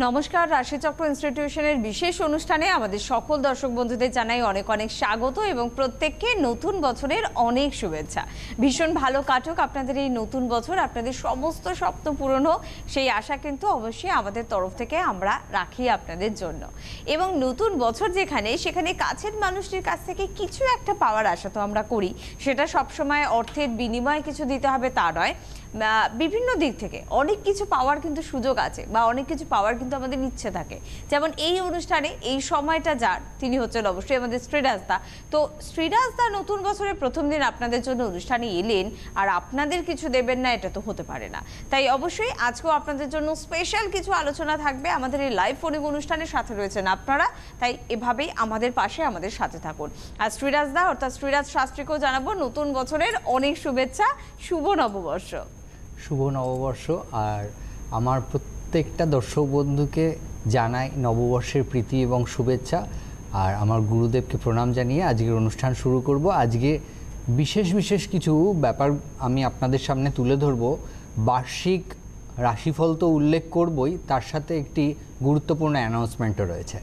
নমস্কার, রাশিচক্র ইনস্টিটিউশনের বিশেষ অনুষ্ঠানে আমাদের সকল দর্শক বন্ধুদের জানাই অনেক অনেক স্বাগত এবং প্রত্যেককে নতুন বছরের অনেক শুভেচ্ছা। ভীষণ ভালো কাটুক আপনাদের এই নতুন বছর, আপনাদের সমস্ত স্বপ্ন পূরণ হোক সেই আশা কিন্তু অবশ্যই আমাদের তরফ থেকে আমরা রাখি আপনাদের জন্য। এবং নতুন বছর যেখানে, সেখানে কাছের মানুষটির কাছ থেকে কিছু একটা পাওয়ার আশা তো আমরা করি। সেটা সবসময় অর্থের বিনিময়ে কিছু দিতে হবে তা নয়, বিভিন্ন দিক থেকে অনেক কিছু পাওয়ার কিন্তু সুযোগ আছে বা অনেক কিছু পাওয়ার কিন্তু আমাদের ইচ্ছে থাকে। যেমন এই অনুষ্ঠানে এই সময়টা যার, তিনি হচ্ছেন অবশ্যই আমাদের শ্রীরাজদা। তো শ্রীরাজদা নতুন বছরের প্রথম দিন আপনাদের জন্য অনুষ্ঠানে এলেন আর আপনাদের কিছু দেবেন না, এটা তো হতে পারে না। তাই অবশ্যই আজকেও আপনাদের জন্য স্পেশাল কিছু আলোচনা থাকবে আমাদের এই লাইভ ফোনিং অনুষ্ঠানের সাথে রয়েছেন আপনারা। তাই এভাবেই আমাদের পাশে, আমাদের সাথে থাকুন। আর শ্রীরাজদা অর্থাৎ শ্রীরাজ শাস্ত্রীকেও জানাবো নতুন বছরের অনেক শুভেচ্ছা, শুভ নববর্ষ। শুভ নববর্ষ। আর আমার প্রত্যেকটা দর্শক বন্ধুকে জানাই নববর্ষের প্রীতি এবং শুভেচ্ছা। আর আমার গুরুদেবকে প্রণাম জানিয়ে আজকের অনুষ্ঠান শুরু করব। আজকে বিশেষ বিশেষ কিছু ব্যাপার আমি আপনাদের সামনে তুলে ধরব। বার্ষিক রাশিফল তো উল্লেখ করবই, তার সাথে একটি গুরুত্বপূর্ণ অ্যানাউন্সমেন্টও রয়েছে।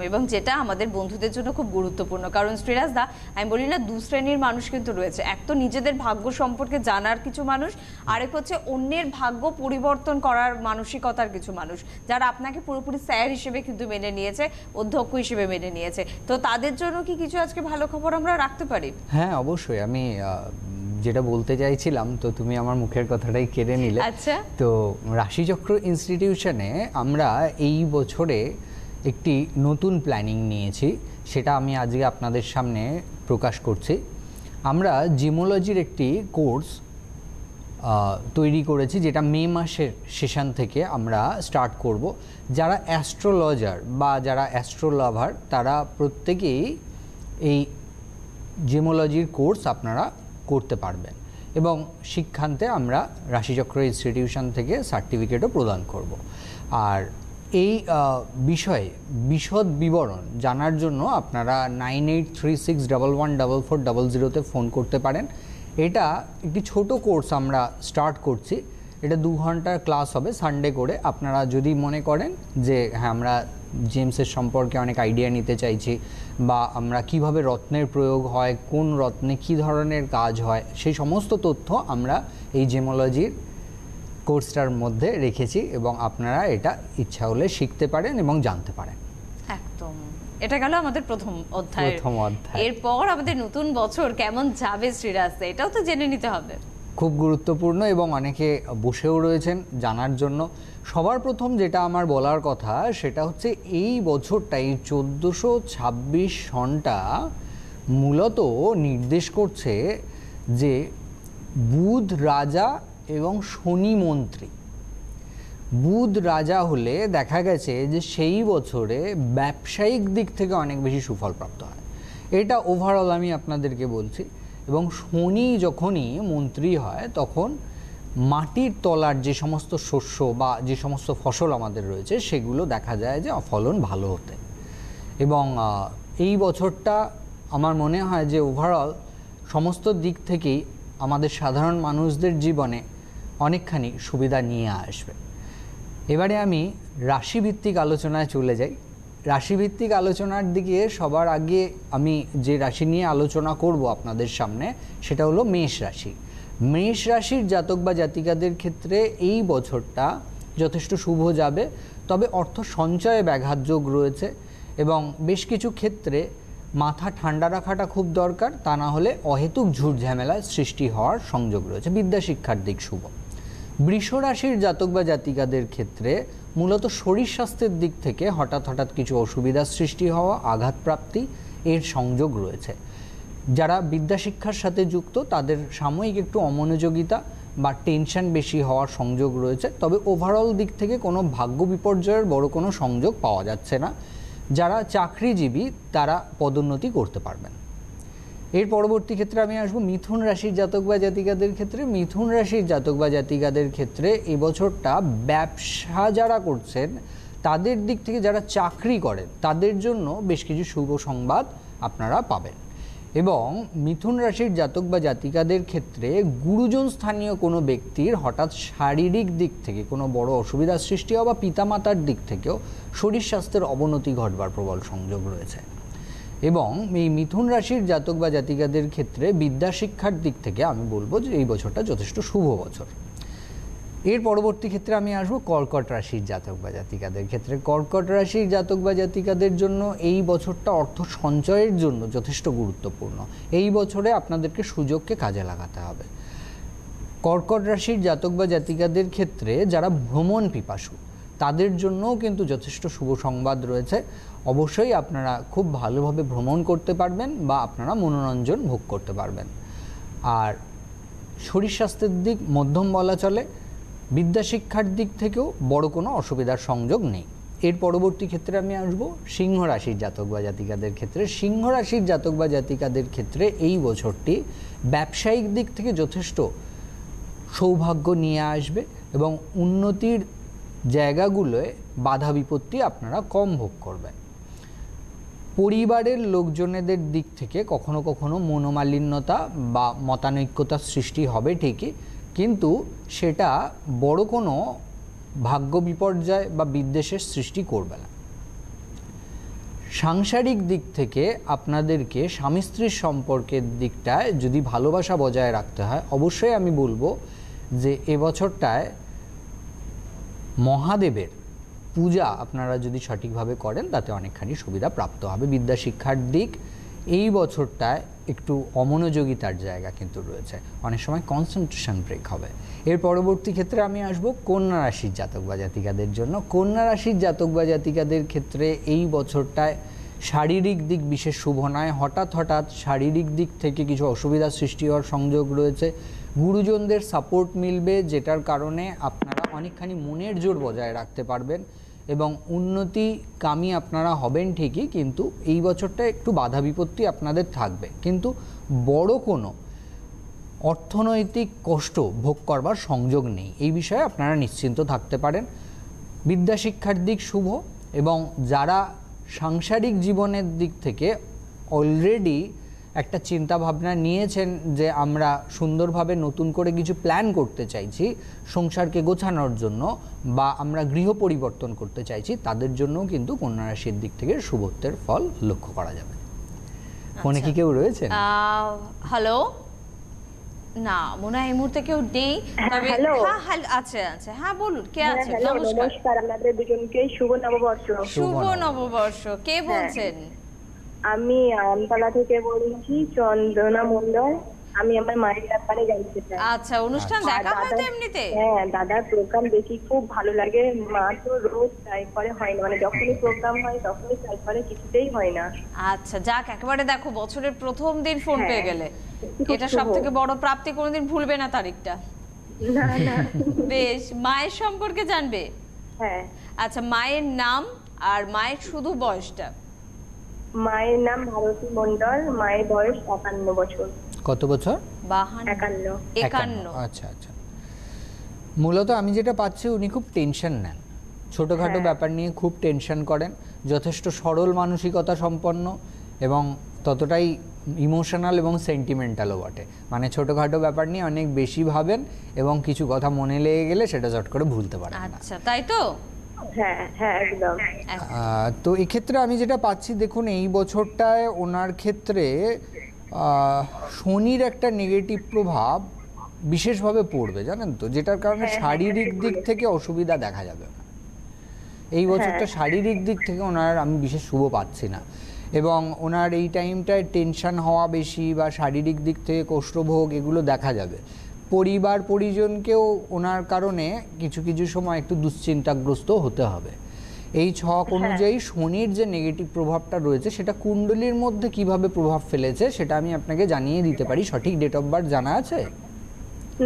এবং যেটা আমাদের বন্ধুদের জন্য খুব গুরুত্বপূর্ণ, কারণ শ্রীরাজদা আমি বলি না, দু শ্রেণীর মানুষ কিন্তু রয়েছে। এক তো নিজেদের ভাগ্য সম্পর্কে জানার কিছু মানুষ, আরেক হচ্ছে অন্যের ভাগ্য পরিবর্তন করার মানসিকতার কিছু মানুষ, যারা আপনাকে পুরোপুরি স্যার হিসেবে কিন্তু মেনে নিয়েছে, অধ্যক্ষ হিসেবে মেনে নিয়েছে। তো তাদের জন্য কি কিছু আজকে ভালো খবর আমরা রাখতে পারি? হ্যাঁ, অবশ্যই। আমি যেটা বলতে চাইছিলাম, তো তুমি আমার মুখের কথাটাই কেড়ে নিলে। আচ্ছা, তো রাশিচক্র ইনস্টিটিউশনে আমরা এই বছরে একটি নতুন প্ল্যানিং নিয়েছি, সেটা আমি আজকে আপনাদের সামনে প্রকাশ করছি। আমরা জিমোলজির একটি কোর্স তৈরি করেছি, যেটা মে মাসের সেশন থেকে আমরা স্টার্ট করব। যারা অ্যাস্ট্রোলজার বা যারা অ্যাস্ট্রোলাভার, তারা প্রত্যেকেই এই জিমোলজির কোর্স আপনারা করতে পারবেন এবং শিক্ষান্তে আমরা রাশিচক্র ইনস্টিটিউশন থেকে সার্টিফিকেটও প্রদান করব। আর এই বিষয়ে বিশদ বিবরণ জানার জন্য আপনারা 9836114400 ফোন করতে পারেন। এটা একটি ছোট কোর্স আমরা স্টার্ট করছি। এটা 2 ঘন্টার ক্লাস হবে সানডে করে। আপনারা যদি মনে করেন যে হ্যাঁ, আমরা জেমসের সম্পর্কে অনেক আইডিয়া নিতে চাইছি, বা আমরা কিভাবে রত্নের প্রয়োগ হয়, কোন রত্নে কী ধরনের কাজ হয়, সেই সমস্ত তথ্য আমরা এই জিমোলজির কোর্সটার মধ্যে রেখেছি এবং আপনারা এটা ইচ্ছা হলে শিখতে পারেন এবং জানতে পারেন। একদম, এটা গেল আমাদের প্রথম অধ্যায়। এরপর আমাদের নতুন বছর কেমন যাবে শ্রীরাজদা, এটাও তো জেনে নিতে হবে। খুব গুরুত্বপূর্ণ এবং অনেকে বসেও রয়েছেন জানার জন্য। সবার প্রথম যেটা আমার বলার কথা, সেটা হচ্ছে এই বছরটা, এই 1426 সনটা মূলত নির্দেশ করছে যে বুধ রাজা এবং শনি মন্ত্রী। বুধ রাজা হলে দেখা গেছে যে সেই বছরে ব্যবসায়িক দিক থেকে অনেক বেশি সুফল প্রাপ্ত হয়। এটা ওভারঅল আমি আপনাদেরকে বলছি। এবং শনি যখনই মন্ত্রী হয়, তখন মাটির তলার যে সমস্ত শস্য বা যে সমস্ত ফসল আমাদের রয়েছে, সেগুলো দেখা যায় যে ফলন ভালো হতে। এবং এই বছরটা আমার মনে হয় যে ওভারঅল সমস্ত দিক থেকেই আমাদের সাধারণ মানুষদের জীবনে অনেকখানি সুবিধা নিয়ে আসবে। এবারে আমি রাশিভিত্তিক আলোচনায় চলে যাই। রাশিভিত্তিক আলোচনার দিকে সবার আগে আমি যে রাশি নিয়ে আলোচনা করব আপনাদের সামনে, সেটা হলো মেষ রাশি। মেষ রাশির জাতক বা জাতিকাদের ক্ষেত্রে এই বছরটা যথেষ্ট শুভ যাবে, তবে অর্থ সঞ্চয়ে ব্যাঘাত যোগ রয়েছে এবং বেশ কিছু ক্ষেত্রে মাথা ঠান্ডা রাখাটা খুব দরকার, তা না হলে অহেতুক ঝুট ঝামেলার সৃষ্টি হওয়ার সংযোগ রয়েছে। বিদ্যা শিক্ষার দিক শুভ। বৃষ রাশির জাতক বা জাতিকাদের ক্ষেত্রে মূলত শরীর স্বাস্থ্যের দিক থেকে হঠাৎ কিছু অসুবিধার সৃষ্টি হওয়া, আঘাতপ্রাপ্তি এর সংযোগ রয়েছে। যারা বিদ্যা শিক্ষার সাথে যুক্ত, তাদের সাময়িক একটু অমনোযোগিতা বা টেনশন বেশি হওয়ার সংযোগ রয়েছে, তবে ওভারঅল দিক থেকে কোনো ভাগ্য বিপর্যয়ের বড় কোনো সংযোগ পাওয়া যাচ্ছে না। যারা চাকরিজীবী, তারা পদোন্নতি করতে পারবেন। এর পরবর্তী ক্ষেত্রে আমি আসবো মিথুন রাশির জাতক বা জাতিকাদের ক্ষেত্রে। মিথুন রাশির জাতক বা জাতিকাদের ক্ষেত্রে এবছরটা ব্যবসা যারা করছেন তাদের দিক থেকে, যারা চাকরি করেন তাদের জন্য বেশ কিছু শুভ সংবাদ আপনারা পাবেন। এবং মিথুন রাশির জাতক বা জাতিকাদের ক্ষেত্রে গুরুজন স্থানীয় কোনো ব্যক্তির হঠাৎ শারীরিক দিক থেকে কোনো বড় অসুবিধার সৃষ্টি হওয়া বা পিতামাতার দিক থেকেও শরীর স্বাস্থ্যের অবনতি ঘটবার প্রবল সংযোগ রয়েছে। এবং এই মিথুন রাশির জাতক বা জাতিকাদের ক্ষেত্রে বিদ্যা শিক্ষার দিক থেকে আমি বলবো যে এই বছরটা যথেষ্ট শুভ বছর। এর পরবর্তী ক্ষেত্রে আমি আসবো কর্কট রাশির জাতক বা জাতিকাদের ক্ষেত্রে। কর্কট রাশির জাতক বা জাতিকাদের জন্য এই বছরটা অর্থ সঞ্চয়ের জন্য যথেষ্ট গুরুত্বপূর্ণ। এই বছরে আপনাদেরকে সুযোগকে কাজে লাগাতে হবে। কর্কট রাশির জাতক বা জাতিকাদের ক্ষেত্রে যারা ভ্রমণ পিপাসু তাদের জন্যও কিন্তু যথেষ্ট শুভ সংবাদ রয়েছে। অবশ্যই আপনারা খুব ভালোভাবে ভ্রমণ করতে পারবেন বা আপনারা মনোরঞ্জন ভোগ করতে পারবেন। আর শরীর স্বাস্থ্যের দিক মধ্যম বলা চলে। বিদ্যা শিক্ষার দিক থেকেও বড় কোনো অসুবিধার সংযোগ নেই। এর পরবর্তী ক্ষেত্রে আমি আসবো সিংহ রাশির জাতক বা জাতিকাদের ক্ষেত্রে। সিংহ রাশির জাতক বা জাতিকাদের ক্ষেত্রে এই বছরটি ব্যবসায়িক দিক থেকে যথেষ্ট সৌভাগ্য নিয়ে আসবে এবং উন্নতির জায়গাগুলোয় বাধা বিপত্তি আপনারা কম ভোগ করবেন। পরিবারের লোকজনেদের দিক থেকে কখনো কখনো মনোমালিন্যতা বা মতানৈক্যতার সৃষ্টি হবে ঠিকই, কিন্তু সেটা বড় কোনো ভাগ্য বিপর্যয় বা বিদ্বেষের সৃষ্টি করবে না। সাংসারিক দিক থেকে আপনাদেরকে স্বামী স্ত্রীর সম্পর্কের দিকটায় যদি ভালোবাসা বজায় রাখতে হয়, অবশ্যই আমি বলবো যে এবছরটায় মহাদেবের পূজা আপনারা যদি সঠিকভাবে করেন তাতে অনেকখানি সুবিধা প্রাপ্ত হবে। বিদ্যা শিক্ষার দিক এই বছরটায় একটু অমনোযোগিতার জায়গা কিন্তু রয়েছে, অনেক সময় কনসেন্ট্রেশন ব্রেক হবে। এর পরবর্তী ক্ষেত্রে আমি আসব কন্যা রাশির জাতক বা জাতিকাদের জন্য। কন্যা রাশির জাতক বা জাতিকাদের ক্ষেত্রে এই বছরটায় শারীরিক দিক বিশেষ শুভ নয়। হঠাৎ শারীরিক দিক থেকে কিছু অসুবিধার সৃষ্টি হওয়ার সংযোগ রয়েছে। গুরুজনদের সাপোর্ট মিলবে, যেটার কারণে আপনারা অনেকখানি মনের জোর বজায় রাখতে পারবেন এবং উন্নতিকামী আপনারা হবেন ঠিকই, কিন্তু এই বছরটা একটু বাধা বিপত্তি আপনাদের থাকবে, কিন্তু বড় কোনো অর্থনৈতিক কষ্ট ভোগ করবার সংযোগ নেই। এই বিষয়ে আপনারা নিশ্চিন্ত থাকতে পারেন। বিদ্যা শিক্ষার দিক শুভ এবং যারা সাংসারিক জীবনের দিক থেকে অলরেডি একটা চিন্তা ভাবনা নিয়েছেন যে আমরা সুন্দরভাবে নতুন করে কিছু প্ল্যান করতে চাইছি সংসারকে গোছানোর জন্য বা আমরা গৃহ পরিবর্তন করতে চাইছি, তাদের জন্যও কিন্তু কন্যা রাশির দিক থেকে শুভত্বের ফল লক্ষ্য করা যাবে। ফোনে কি কেউ রয়েছেন? হ্যালো, না মনে হয় এই মুহূর্তে কেউ নেই। তবে হ্যাঁ আছে আছে, হ্যাঁ বলুন কে আছে? নমস্কার, আপনাদের দুজনকে শুভ নববর্ষ। শুভ নববর্ষ। কে বলছেন? আমি আমতলা থেকে বলছি, চন্দনা মন্ডল। আমি আমার মায়ের ব্যাপারে জানতে চাই। আচ্ছা, অনুষ্ঠান দেখা হয় তো এমনিতে? হ্যাঁ, দাদার প্রোগ্রাম দেখি, খুব ভালো লাগে। মা তো রোজ ট্রাই করে, হয় না, মানে যখনই প্রোগ্রাম হয় তখনই ট্রাই করে, কিছুতেই হয় না। আচ্ছা যাক, একেবারে দেখো বছরের প্রথম দিন ফোন পেয়ে গেলে, এটা সবথেকে বড় প্রাপ্তি, কোনোদিন ভুলবে না তারিখটা। না না। বেশ, মায়ের সম্পর্কে জানবে? হ্যাঁ। আচ্ছা, মায়ের নাম আর মায়ের শুধু বয়সটা। মায়ের নাম ভারতী মন্ডল, মায়ের বয়স 51 বছর। কত বছর? 51। আচ্ছা আচ্ছা। মূলত আমি যেটা পাচ্ছি উনি খুব টেনশন নেন, ছোটোখাটো ব্যাপার নিয়ে খুব টেনশন করেন, যথেষ্ট সরল মানসিকতা সম্পন্ন এবং ততটাই ইমোশনাল এবং সেন্টিমেন্টালও বটে। মানে ছোটোখাটো ব্যাপার নিয়ে অনেক বেশি ভাবেন এবং কিছু কথা মনে লেগে গেলে সেটা চট করে ভুলতে পারেন না। আচ্ছা, তাই তো? হ্যাঁ হ্যাঁ, একদম। তো এক্ষেত্রে আমি যেটা পাচ্ছি, দেখুন এই বছরটায় ওনার ক্ষেত্রে শনির একটা নেগেটিভ প্রভাব বিশেষভাবে পড়বে, জানেন তো, যেটার কারণে শারীরিক দিক থেকে অসুবিধা দেখা যাবে। এই বছরটা শারীরিক দিক থেকে ওনার আমি বিশেষ শুভ পাচ্ছি না এবং ওনার এই টাইমটায় টেনশন হওয়া বেশি বা শারীরিক দিক থেকে কষ্টভোগ এগুলো দেখা যাবে। পরিবার পরিজনকেও ওনার কারণে কিছু কিছু সময় একটু দুশ্চিন্তাগ্রস্ত হতে হবে। এই ছক অনুযায়ী শনির যে নেগেটিভ প্রভাবটা রয়েছে সেটা কুণ্ডলীর মধ্যে কিভাবে প্রভাব ফেলেছে সেটা আমি আপনাকে জানিয়ে দিতে পারি। সঠিক ডেট অফ বার্থ জানা আছে?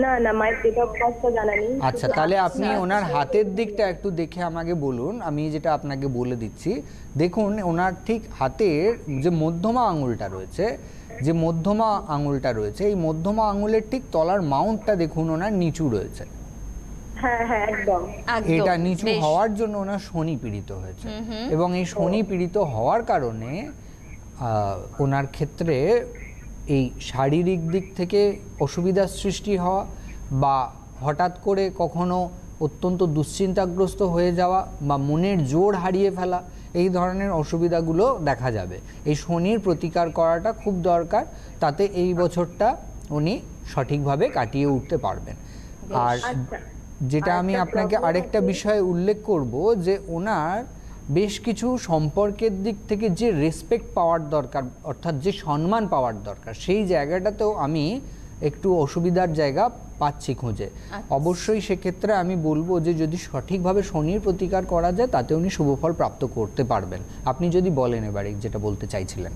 না না, মায়ের ডেট অফ বার্থ জানা নেই। আচ্ছা, তাহলে আপনি ওনার হাতের দিকটা একটু দেখে আমাকে বলুন। আমি যেটা আপনাকে বলে দিচ্ছি, দেখুন ওনার ঠিক হাতের যে মধ্যমা আঙুলটা রয়েছে যে মধ্যমা আঙুলটা রয়েছে, এই মধ্যমা আঙুলের ঠিক তলার মাউন্টটা দেখুন ওনার নিচু রয়েছে। হ্যাঁ হ্যাঁ একদম। এটা নিচু হওয়ার জন্য ওনার শনি পীড়িত হয়েছে, এবং এই শনি পীড়িত হওয়ার কারণে ওনার ক্ষেত্রে এই শারীরিক দিক থেকে অসুবিধার সৃষ্টি হওয়া বা হঠাৎ করে কখনো অত্যন্ত দুশ্চিন্তাগ্রস্ত হয়ে যাওয়া বা মনের জোর হারিয়ে ফেলা, এই ধরনের অসুবিধাগুলো দেখা যাবে। এই শনির প্রতিকার করাটা খুব দরকার, তাতে এই বছরটা উনি সঠিকভাবে কাটিয়ে উঠতে পারবেন। আর যেটা আমি আপনাকে আরেকটা বিষয়ে উল্লেখ করব, যে ওনার বেশ কিছু সম্পর্কের দিক থেকে যে রেসপেক্ট পাওয়ার দরকার, অর্থাৎ যে সম্মান পাওয়ার দরকার, সেই জায়গাটাতেও আমি একটু অসুবিধার জায়গা পাচ্ছি খুঁজে। অবশ্যই সেক্ষেত্রে আমি বলবো যে যদি সঠিকভাবে শনির প্রতিকার করা যায় তাতে উনি শুভফল প্রাপ্ত করতে পারবেন। আপনি যদি বলেন এবারে যেটা বলতে চাইছিলেন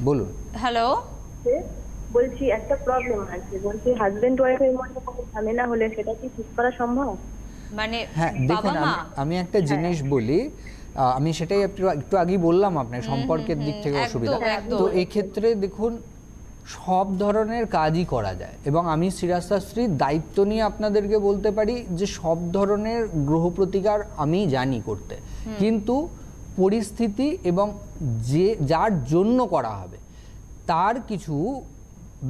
বলুন। হ্যালো, বলছি একটা প্রবলেম আছে, বলছি হাজবেন্ড ওয়াইফের মধ্যে কোনো ঝামেলা হলে সেটা কি ঠিক করা সম্ভব? মানে হ্যাঁ দেখুন, আমি একটা জিনিস বলি, আমি সেটাই একটু আগেই বললাম আপনার সম্পর্কের দিক থেকে অসুবিধা। তো এই ক্ষেত্রে দেখুন সব ধরনের কাজই করা যায়, এবং আমি শ্রীরাজশাস্ত্রীর দায়িত্ব নিয়ে আপনাদেরকে বলতে পারি যে সব ধরনের গ্রহ প্রতিকার আমি জানি করতে, কিন্তু পরিস্থিতি এবং যার জন্য করা হবে তার কিছু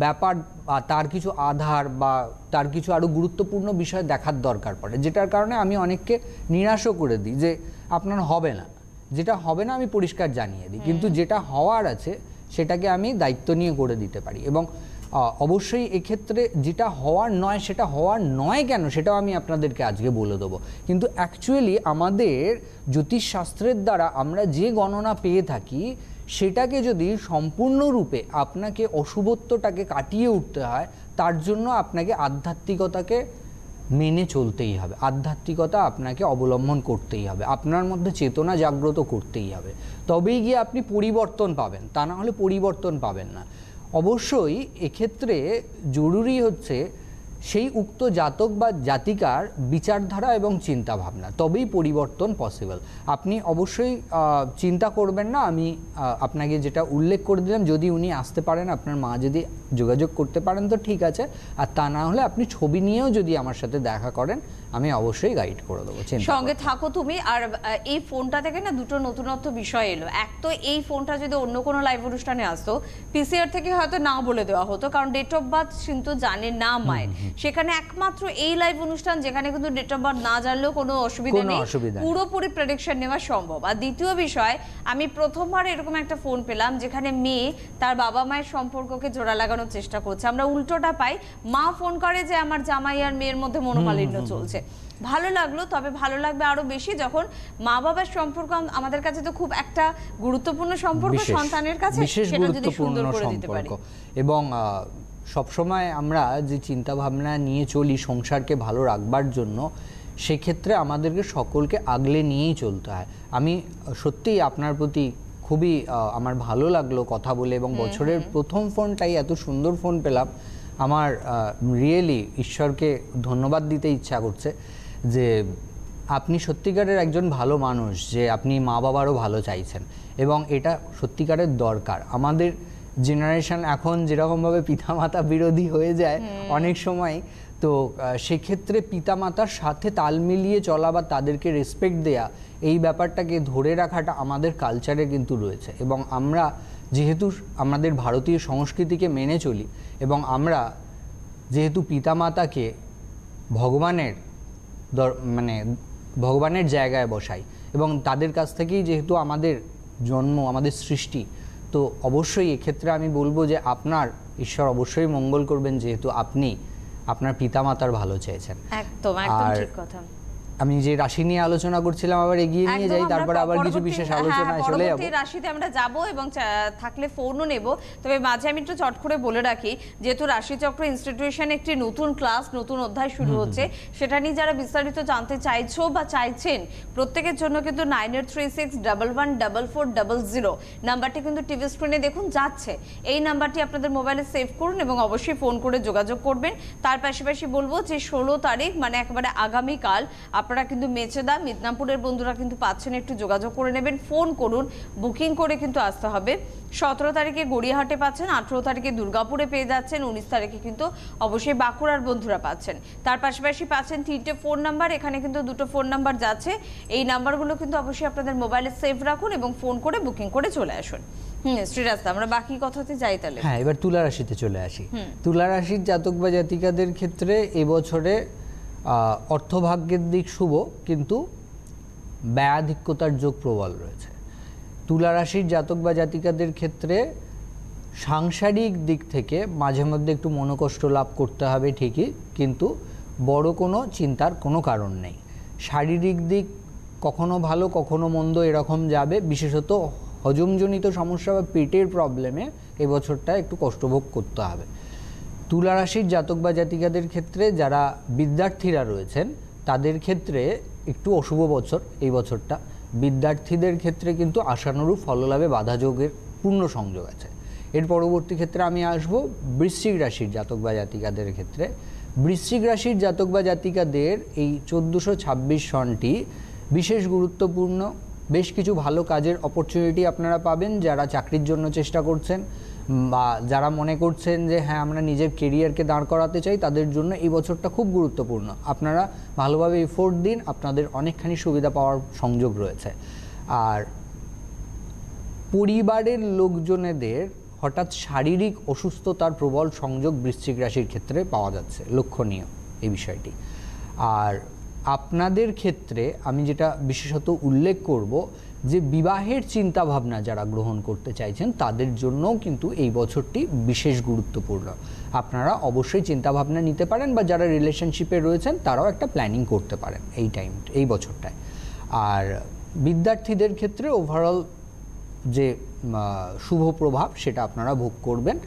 ব্যাপার বা তার কিছু আধার বা তার কিছু আরও গুরুত্বপূর্ণ বিষয় দেখার দরকার পড়ে, যেটার কারণে আমি অনেককে নিরাশও করে দিই যে আপনার হবে না, যেটা হবে না আমি পরিষ্কার জানিয়ে দিই, কিন্তু যেটা হওয়ার আছে সেটাকে আমি দায়িত্ব নিয়ে করে দিতে পারি। এবং অবশ্যই এক্ষেত্রে যেটা হওয়ার নয় সেটা হওয়ার নয় কেন সেটাও আমি আপনাদেরকে আজকে বলে দেবো। কিন্তু অ্যাকচুয়ালি আমাদের জ্যোতিষশাস্ত্রের দ্বারা আমরা যে গণনা পেয়ে থাকি সেটাকে যদি সম্পূর্ণরূপে আপনাকে অশুভত্বটাকে কাটিয়ে উঠতে হয়, তার জন্য আপনাকে আধ্যাত্মিকতাকে মেনে চলতেই হবে, আধ্যাত্মিকতা আপনাকে অবলম্বন করতেই হবে, আপনার মধ্যে চেতনা জাগ্রত করতেই হবে, তবেই গিয়ে আপনি পরিবর্তন পাবেন, তা না হলে পরিবর্তন পাবেন না। অবশ্যই এক্ষেত্রে জরুরি হচ্ছে সেই উক্ত জাতক বা জাতিকার বিচারধারা এবং চিন্তা ভাবনা, তবেই পরিবর্তন পসিবল। আপনি অবশ্যই চিন্তা করবেন না, আমি আপনাকে যেটা উল্লেখ করে দিলাম, যদি উনি আসতে পারেন, আপনার মা যদি যোগাযোগ করতে পারেন তো ঠিক আছে, আর তা না হলে আপনি ছবি নিয়েও যদি আমার সাথে দেখা করেন আমি অবশ্যই গাইড করে দেবো। সঙ্গে থাকো তুমি। আর এই ফোনটা থেকে না দুটো নতুনত্ব বিষয় এলো। এক তো এই ফোনটা যদি অন্য কোনো লাইভ অনুষ্ঠানে আসতো, পিসিআর থেকে হয়তো না বলে দেওয়া হতো, কারণ ডেট অফ বার্থ কিন্তু জানে না মায়ের। সেখানে একমাত্র এই লাইভ অনুষ্ঠান যেখানে কিন্তু ডেট অফ বার্থ না জানলেও কোনো অসুবিধা নেই, পুরোপুরি প্রেডিকশন নেওয়া সম্ভব। আর দ্বিতীয় বিষয়, আমি প্রথমবার এরকম একটা ফোন পেলাম যেখানে মেয়ে তার বাবা মায়ের সম্পর্ককে জোড়া লাগানোর চেষ্টা করছে। আমরা উল্টোটা পাই, মা ফোন করে যে আমার জামাই আর মেয়ের মধ্যে মনোমালিন্য চলছে। ভালো লাগলো, তবে ভালো লাগবে আরো বেশি যখন মা বাবার সম্পর্ক আমাদের কাছে তো খুব একটা গুরুত্বপূর্ণ সম্পর্ক, সন্তানের কাছে সেটা যদি সুন্দর করে দিতে পারি। এবং সবসময় আমরা যে চিন্তা ভাবনা নিয়ে চলি সংসারকে ভালো রাখবার জন্য, সেক্ষেত্রে আমাদেরকে সকলকে আগলে নিয়েই চলতে হয়। আমি সত্যিই আপনার প্রতি খুবই আমার ভালো লাগলো কথা বলে, এবং বছরের প্রথম ফোনটাই এত সুন্দর ফোন পেলাম। আমার রিয়েলি ঈশ্বরকে ধন্যবাদ দিতে ইচ্ছা করছে যে আপনি সত্যিকারের একজন ভালো মানুষ, যে আপনি মা বাবারও ভালো চাইছেন, এবং এটা সত্যিকারের দরকার। আমাদের জেনারেশন এখন যেরকমভাবে পিতামাতা বিরোধী হয়ে যায় অনেক সময়, তো সেক্ষেত্রে পিতামাতার সাথে তাল মিলিয়ে চলা বা তাদেরকে রেসপেক্ট দেয়া, এই ব্যাপারটাকে ধরে রাখাটা আমাদের কালচারে কিন্তু রয়েছে। এবং আমরা যেহেতু আমাদের ভারতীয় সংস্কৃতিকে মেনে চলি, এবং আমরা যেহেতু পিতামাতাকে ভগবানের ভগবানের জায়গায় বসাই, এবং তাদের কাছ থেকেই যেহেতু আমাদের জন্ম, আমাদের সৃষ্টি, তো অবশ্যই এক্ষেত্রে আমি বলবো যে আপনার ঈশ্বর অবশ্যই মঙ্গল করবেন, যেহেতু আপনি আপনার পিতামাতার ভালো চেয়েছেন। একদম একদম ঠিক কথা। আমি যে রাশি নিয়ে আলোচনা করছিলাম আবার এগিয়ে নিয়ে যাই, তারপর আবার কিছু বিশেষ আলোচনায় চলে যাব। পরবর্তী রাশিতে আমরা যাব এবং থাকলে ফোনও নেব। তবে মাঝে আমি একটু চট করে বলে রাখি, যেহেতু রাশিচক্র ইনস্টিটিউশন একটি নতুন ক্লাস, নতুন অধ্যায় শুরু হচ্ছে, সেটা নিয়ে যারা বিস্তারিত জানতে চাইছো বা চাইছেন, প্রত্যেকের জন্য কিন্তু 9836114400 নাম্বারটি কিন্তু টিভি স্ক্রিনে দেখুন যাচ্ছে। এই নাম্বারটি আপনাদের মোবাইলে সেভ করুন এবং অবশ্যই ফোন করে যোগাযোগ করবেন। তার পাশাপাশি বলবো যে 16 তারিখ মানে একেবারে আগামীকাল আপনারা কিন্তু মেচেদা মিদনাপুরের বন্ধুরা কিন্তু পাচ্ছেন, একটু যোগাযোগ করে নেবেন, ফোন করুন, বুকিং করে কিন্তু আসতে হবে। 17 তারিখে গড়িয়াহাটে পাচ্ছেন, 18 তারিখে দুর্গাপুরে পেয়ে যাচ্ছেন, 19 তারিখে কিন্তু অবশ্যই বাঁকুড়ার বন্ধুরা পাচ্ছেন। তার পাশাপাশি পাচ্ছেন 3টে ফোন নাম্বার, এখানে কিন্তু 2টো ফোন নাম্বার যাচ্ছে। এই নাম্বারগুলো কিন্তু অবশ্যই আপনাদের মোবাইলে সেভ রাখুন এবং ফোন করে বুকিং করে চলে আসুন। শ্রীরাজ, আমরা বাকি কথাতে যাই তাহলে। হ্যাঁ, এবার তুলা রাশিতে চলে আসি। তুলা রাশির জাতক বা জাতিকাদের ক্ষেত্রে এবছরে অর্থভাগ্যের দিক শুভ, কিন্তু ব্যয়াধিক্যতার যোগ প্রবল রয়েছে। তুলা রাশির জাতক বা জাতিকাদের ক্ষেত্রে সাংসারিক দিক থেকে মাঝে মধ্যে একটু মনোকষ্ট লাভ করতে হবে ঠিকই, কিন্তু বড় কোনো চিন্তার কোনো কারণ নেই। শারীরিক দিক কখনো ভালো কখনো মন্দ এরকম যাবে, বিশেষত হজমজনিত সমস্যা বা পেটের প্রবলেমে এবছরটা একটু কষ্টভোগ করতে হবে। তুলা রাশির জাতক বা জাতিকাদের ক্ষেত্রে যারা বিদ্যার্থীরা রয়েছেন তাদের ক্ষেত্রে একটু অশুভ বছর এই বছরটা। বিদ্যার্থীদের ক্ষেত্রে কিন্তু আশানুরূপ ফললাভে বাধাযোগের পূর্ণ সংযোগ আছে। এর পরবর্তী ক্ষেত্রে আমি আসব বৃশ্চিক রাশির জাতক বা জাতিকাদের ক্ষেত্রে। বৃশ্চিক রাশির জাতক বা জাতিকাদের এই 1426 সনটি বিশেষ গুরুত্বপূর্ণ। বেশ কিছু ভালো কাজের অপরচুনিটি আপনারা পাবেন যারা চাকরির জন্য চেষ্টা করছেন বা যারা মনে করছেন যে হ্যাঁ আমরা নিজের কেরিয়ারকে দাঁড় করাতে চাই, তাদের জন্য এই বছরটা খুব গুরুত্বপূর্ণ। আপনারা ভালোভাবে এফোর্ট দিন, আপনাদের অনেকখানি সুবিধা পাওয়ার সংযোগ রয়েছে। আর পরিবারের লোকজনেদের হঠাৎ শারীরিক অসুস্থতার প্রবল সংযোগ বৃশ্চিক রাশির ক্ষেত্রে পাওয়া যাচ্ছে, লক্ষণীয় এই বিষয়টি। আর আপনাদের ক্ষেত্রে আমি যেটা বিশেষত উল্লেখ করব যে বিবাহের চিন্তা ভাবনা যারা গ্রহণ করতে চাইছেন তাদের জন্যও কিন্তু এই বছরটি বিশেষ গুরুত্বপূর্ণ। আপনারা অবশ্যই চিন্তা ভাবনা নিতে পারেন, বা যারা রিলেশনশিপে রয়েছেন তারাও একটা প্ল্যানিং করতে পারেন এই বছরটায়। আর বিদ্যার্থীদের ক্ষেত্রে ওভারঅল যে শুভ প্রভাব সেটা আপনারা ভোগ করবেন।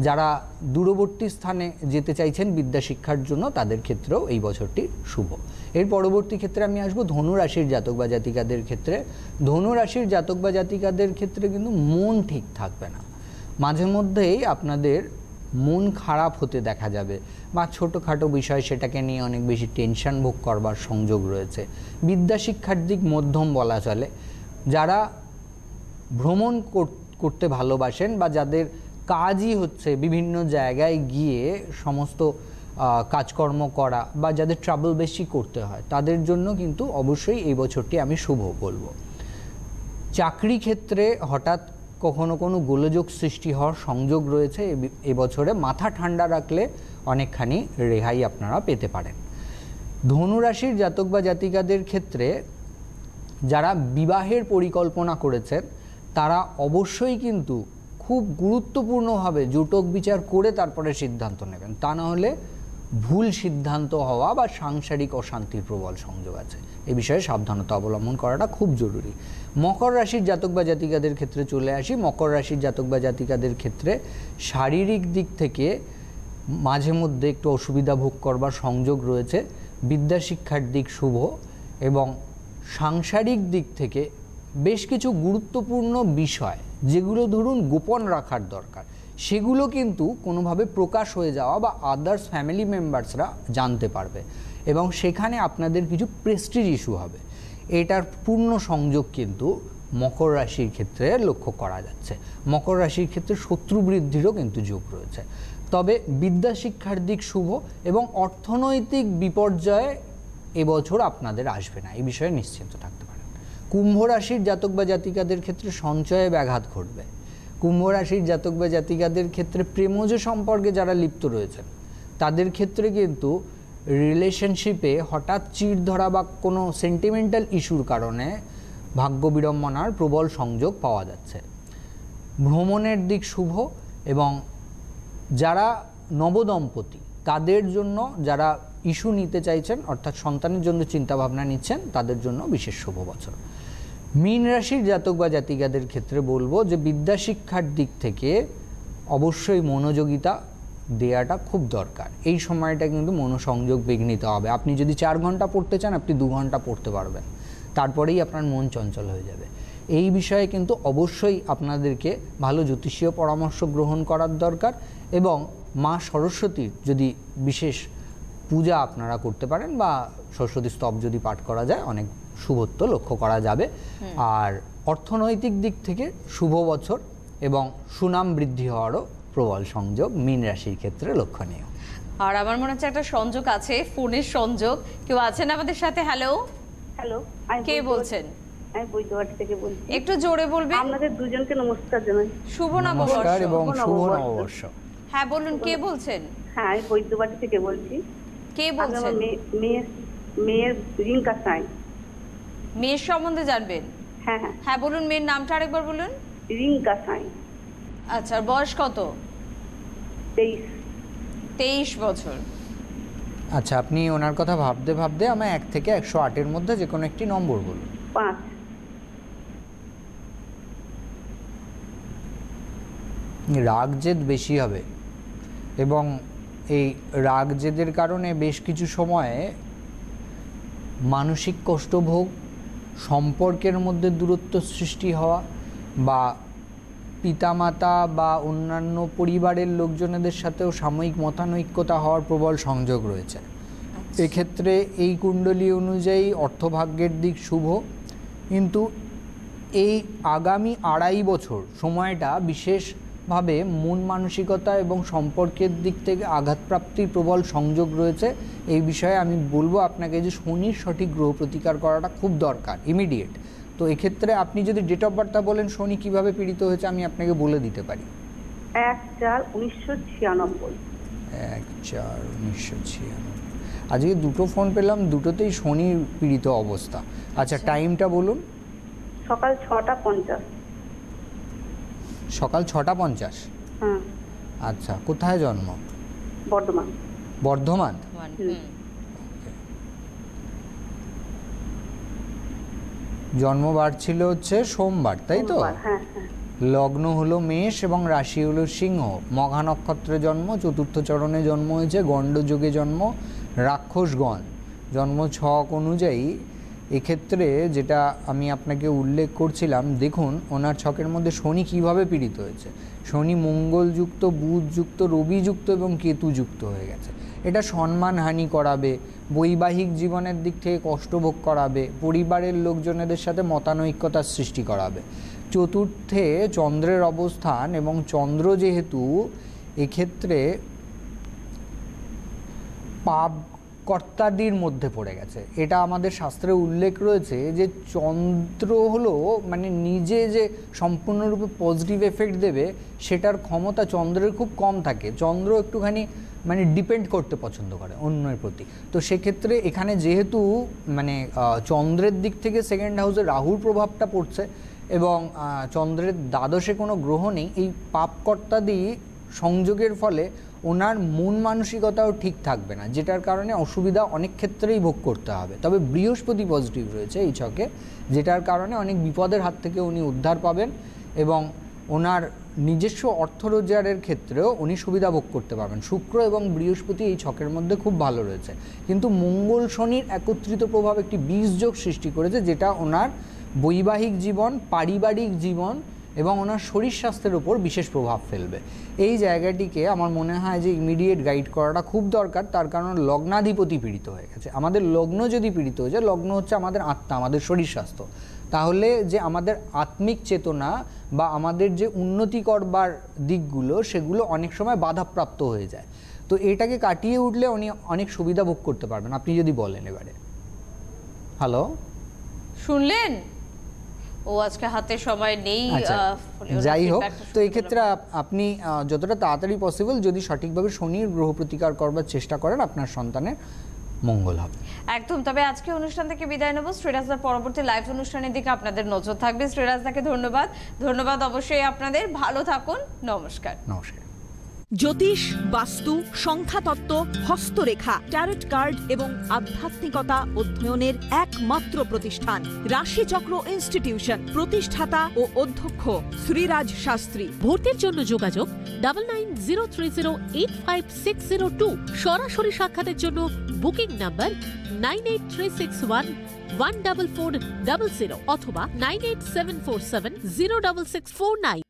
যারা দূরবর্তী স্থানে যেতে চাইছেন বিদ্যা শিক্ষার জন্য তাদের ক্ষেত্রেও এই বছরটি শুভ। এর পরবর্তী ক্ষেত্রে আমি আসবো ধনু রাশির জাতক বা জাতিকাদের ক্ষেত্রে। ধনু রাশির জাতক বা জাতিকাদের ক্ষেত্রে কিন্তু মন ঠিক থাকবে না, মাঝে মধ্যেই আপনাদের মন খারাপ হতে দেখা যাবে, বা ছোটোখাটো বিষয় সেটাকে নিয়ে অনেক বেশি টেনশন ভোগ করবার সংযোগ রয়েছে। বিদ্যা শিক্ষার দিক মধ্যম বলা চলে। যারা ভ্রমণ করতে ভালোবাসেন বা যাদের কাজই হচ্ছে বিভিন্ন জায়গায় গিয়ে সমস্ত কাজকর্ম করা, বা যাদের ট্রাভেল বেশি করতে হয়, তাদের জন্য কিন্তু অবশ্যই এই বছরটি আমি শুভ বলবো। চাকরি ক্ষেত্রে হঠাৎ কখনো কোনো গোলযোগ সৃষ্টি হওয়ার সংযোগ রয়েছে এবছরে। মাথা ঠান্ডা রাখলে অনেকখানি রেহাই আপনারা পেতে পারেন। ধনু রাশির জাতক বা জাতিকাদের ক্ষেত্রে যারা বিবাহের পরিকল্পনা করেছেন তারা অবশ্যই কিন্তু খুব গুরুত্বপূর্ণভাবে জুটক বিচার করে তারপরে সিদ্ধান্ত নেবেন, তা না হলে ভুল সিদ্ধান্ত হওয়া বা সাংসারিক অশান্তির প্রবল সংযোগ আছে। এই বিষয়ে সাবধানতা অবলম্বন করাটা খুব জরুরি। মকর রাশির জাতক বা জাতিকাদের ক্ষেত্রে চলে আসি। মকর রাশির জাতক বা জাতিকাদের ক্ষেত্রে শারীরিক দিক থেকে মাঝে মধ্যে একটু অসুবিধা ভোগ করবার সংযোগ রয়েছে। বিদ্যা শিক্ষার দিক শুভ, এবং সাংসারিক দিক থেকে বেশ কিছু গুরুত্বপূর্ণ বিষয় যেগুলো ধরুন গোপন রাখার দরকার, সেগুলো কিন্তু কোনোভাবে প্রকাশ হয়ে যাওয়া বা আদার্স ফ্যামিলি মেম্বার্সরা জানতে পারবে, এবং সেখানে আপনাদের কিছু প্রেস্টিজ ইস্যু হবে। এটার পূর্ণ সংযোগ কিন্তু মকর রাশির ক্ষেত্রে লক্ষ্য করা যাচ্ছে। মকর রাশির ক্ষেত্রে শত্রু বৃদ্ধিরও কিন্তু যোগ রয়েছে। তবে বিদ্যা শিক্ষার দিক শুভ, এবং অর্থনৈতিক বিপর্যয় এবছর আপনাদের আসবে না, এই বিষয়ে নিশ্চিন্ত থাকতে পারেন। কুম্ভ রাশির জাতক বা জাতিকাদের ক্ষেত্রে সঞ্চয়ে ব্যাঘাত ঘটবে। কুম্ভ রাশির জাতক বা জাতিকাদের ক্ষেত্রে প্রেমজ সম্পর্কে যারা লিপ্ত রয়েছেন তাদের ক্ষেত্রে কিন্তু রিলেশনশিপে হঠাৎ চিড় ধরা বা কোনো সেন্টিমেন্টাল ইস্যুর কারণে ভাগ্য বিড়ম্বনার প্রবল সংযোগ পাওয়া যাচ্ছে। ভ্রমণের দিক শুভ, এবং যারা নবদম্পতি তাদের জন্য, যারা ইস্যু নিতে চাইছেন অর্থাৎ সন্তানের জন্য চিন্তাভাবনা নিচ্ছেন, তাদের জন্য বিশেষ শুভ বছর। মীন রাশির জাতক বা জাতিকাদের ক্ষেত্রে বলবো যে বিদ্যা শিক্ষার দিক থেকে অবশ্যই মনোযোগিতা দেওয়াটা খুব দরকার। এই সময়টা কিন্তু মনোসংযোগ বিঘ্নিত হবে। আপনি যদি 4 ঘন্টা পড়তে চান আপনি 2 ঘন্টা পড়তে পারবেন, তারপরেই আপনার মন চঞ্চল হয়ে যাবে। এই বিষয়ে কিন্তু অবশ্যই আপনাদেরকে ভালো জ্যোতিষীয় পরামর্শ গ্রহণ করার দরকার, এবং মা সরস্বতীর যদি বিশেষ পূজা আপনারা করতে পারেন, বা সরস্বতী স্তব যদি পাঠ করা যায় অনেক শুভত্ব লক্ষ্য করা যাবে। আর অর্থনৈতিক দিক থেকে শুভ বছর এবং সুনাম বৃদ্ধি হওয়ারও প্রবল সংযোগ মীন রাশির ক্ষেত্রে লক্ষণীয়। আর আমার মনে হচ্ছে একটা সংযোগ আছে, ফোনের সংযোগ। কেউ আছেন আমাদের সাথে? হ্যালো, হ্যালো, কে বলছেন? আমি বৈদ্যবাটি থেকে বলছি। একটু জোরে বলবেন। আপনাদের দুজনকে নমস্কার জানাই। শুভ নমস্কার নববর্ষ। এবং শুভ নববর্ষ। নববর্ষ। হ্যাঁ বলুন, কে বলছেন? হ্যাঁ, আমি বৈদ্যবাটি থেকে বলছি। কে আমি বলছেন? আমার মেয়ের রিঙ্কা সাই। মেয়ের সম্বন্ধে জানবেন? হ্যাঁ হ্যাঁ, হ্যাঁ বলুন, মেয়ের নামটা আরেকবার বলুন। রিঙ্কা সাই। আচ্ছা, আর বয়স কত? 23। 23 বছর। আচ্ছা, আপনি ওনার কথা ভাবতে ভাবতে আমায় 1 থেকে 108-এর মধ্যে যে কোনো একটি নম্বর বলুন। 5। রাগ জেদ বেশি হবে এবং এই রাগ জেদের কারণে বেশ কিছু সময়ে মানসিক কষ্টভোগ, সম্পর্কের মধ্যে দূরত্ব সৃষ্টি হওয়া, বা পিতামাতা বা অন্যান্য পরিবারের লোকজনেদের সাথেও সাময়িক মতানৈক্যতা হওয়ার প্রবল সংযোগ রয়েছে। এক্ষেত্রে এই কুণ্ডলী অনুযায়ী অর্থভাগ্যের দিক শুভ, কিন্তু এই আগামী 2.5 বছর সময়টা বিশেষভাবে মন মানসিকতা এবং সম্পর্কের দিক থেকে আঘাতপ্রাপ্তির প্রবল সংযোগ রয়েছে। এই বিষয়ে আমি বলবো আপনাকে যে শনির সঠিক গ্রহ প্রতিকার করাটা খুব দরকার, ইমিডিয়েট। তো এক্ষেত্রে আপনি যদি ডেট অফ বার্থটা বলেন শনি কিভাবে পীড়িত হয়েছে আমি আপনাকে বলে দিতে পারি। 1/4/1996। 1/4/1996। আজকে দুটো ফোন পেলাম, দুটোতেই শনির পীড়িত অবস্থা। আচ্ছা, টাইমটা বলুন। সকাল 6:50। সকাল 6:50। হ্যাঁ। আচ্ছা, কোথায় জন্ম? বর্ধমান। বর্ধমান। জন্মবার ছিল হচ্ছে সোমবার, তাই তো? হ্যাঁ হ্যাঁ। লগ্ন হলো মেষ এবং রাশি হলো সিংহ। মঘা নক্ষত্রে জন্ম, চতুর্থ চরণে জন্ম হয়েছে, গণ্ডযোগে জন্ম, রাক্ষসগণ। জন্ম ছক অনুযায়ী এক্ষেত্রে যেটা আমি আপনাকে উল্লেখ করছিলাম, দেখুন ওনার ছকের মধ্যে শনি কিভাবে পীড়িত হয়েছে। শনি মঙ্গলযুক্ত, বুধযুক্ত, রবিযুক্ত এবং কেতুযুক্ত হয়ে গেছে। এটা সম্মানহানি করাবে, বৈবাহিক জীবনের দিক থেকে কষ্টভোগ করাবে, পরিবারের লোকজনেদের সাথে মতানৈক্যতার সৃষ্টি করাবে। চতুর্থে চন্দ্রের অবস্থান, এবং চন্দ্র যেহেতু এক্ষেত্রে পাপ কর্তাদির মধ্যে পড়ে গেছে, এটা আমাদের শাস্ত্রে উল্লেখ রয়েছে যে চন্দ্র হলো মানে নিজে যে সম্পূর্ণরূপে পজিটিভ এফেক্ট দেবে সেটার ক্ষমতা চন্দ্রের খুব কম থাকে। চন্দ্র একটুখানি মানে ডিপেন্ড করতে পছন্দ করে অন্যের প্রতি। তো সেক্ষেত্রে এখানে যেহেতু মানে চন্দ্রের দিক থেকে সেকেন্ড হাউসে রাহুর প্রভাবটা পড়ছে এবং চন্দ্রের দ্বাদশে কোনো গ্রহ নেই, এই পাপকর্তাদি সংযোগের ফলে ওনার মন মানসিকতাও ঠিক থাকবে না, যেটার কারণে অসুবিধা অনেক ক্ষেত্রেই ভোগ করতে হবে। তবে বৃহস্পতি পজিটিভ রয়েছে এই ছকে, যেটার কারণে অনেক বিপদের হাত থেকে উনি উদ্ধার পাবেন এবং ওনার নিজস্ব অর্থ রোজগারের ক্ষেত্রেও উনি সুবিধা ভোগ করতে পারবেন। শুক্র এবং বৃহস্পতি এই ছকের মধ্যে খুব ভালো রয়েছে, কিন্তু মঙ্গল শনির একত্রিত প্রভাব একটি বীজযোগ সৃষ্টি করেছে, যেটা ওনার বৈবাহিক জীবন, পারিবারিক জীবন এবং ওনার শরীর স্বাস্থ্যের উপর বিশেষ প্রভাব ফেলবে। এই জায়গাটিকে আমার মনে হয় যে ইমিডিয়েট গাইড করাটা খুব দরকার, তার কারণ লগ্নাধিপতি পীড়িত হয়ে গেছে। আমাদের লগ্ন যদি পীড়িত হয়ে যায়, লগ্ন হচ্ছে আমাদের আত্মা, আমাদের শরীর স্বাস্থ্য, তাহলে যে আমাদের আত্মিক চেতনা বা আমাদের যে উন্নতি করবার দিকগুলো সেগুলো অনেক সময় বাধাপ্রাপ্ত হয়ে যায়। তো এটাকে কাটিয়ে উঠলে উনি অনেক সুবিধা ভোগ করতে পারবেন। আপনি যদি বলেন এবারে। হ্যালো, শুনলেন? ও আজকে হাতে সময় নেই। যাই হোক, তো এই ক্ষেত্রে আপনি যতটা তাড়াতাড়ি পসিবল যদি সঠিকভাবে শনির গ্রহ প্রতিকার করবার চেষ্টা করেন, আপনার সন্তানের মঙ্গল হবে একদম। তবে আজকে অনুষ্ঠান থেকে বিদায় নেব। শ্রীরাজদার পরবর্তী লাইভ অনুষ্ঠানের দিকে আপনাদের নজর থাকবে। শ্রীরাজদাকে ধন্যবাদ অবশ্যই আপনাদের। ভালো থাকুন, নমস্কার। নমস্কার। জ্যোতিষ, বাস্তু, সংখ্যাতত্ত্ব, হস্তরেখা, ট্যারট কার্ড এবং আধ্যাত্মিকতা অধ্যয়নের একমাত্র প্রতিষ্ঠান রাশিচক্র ইনস্টিটিউশন। প্রতিষ্ঠাতা ও অধ্যক্ষ শ্রীরাজ শাস্ত্রী। ভর্তির জন্য যোগাযোগ 9903085602। সরাসরি সাক্ষাতের জন্য বুকিং নাম্বার 9836114400 অথবা 98747066449।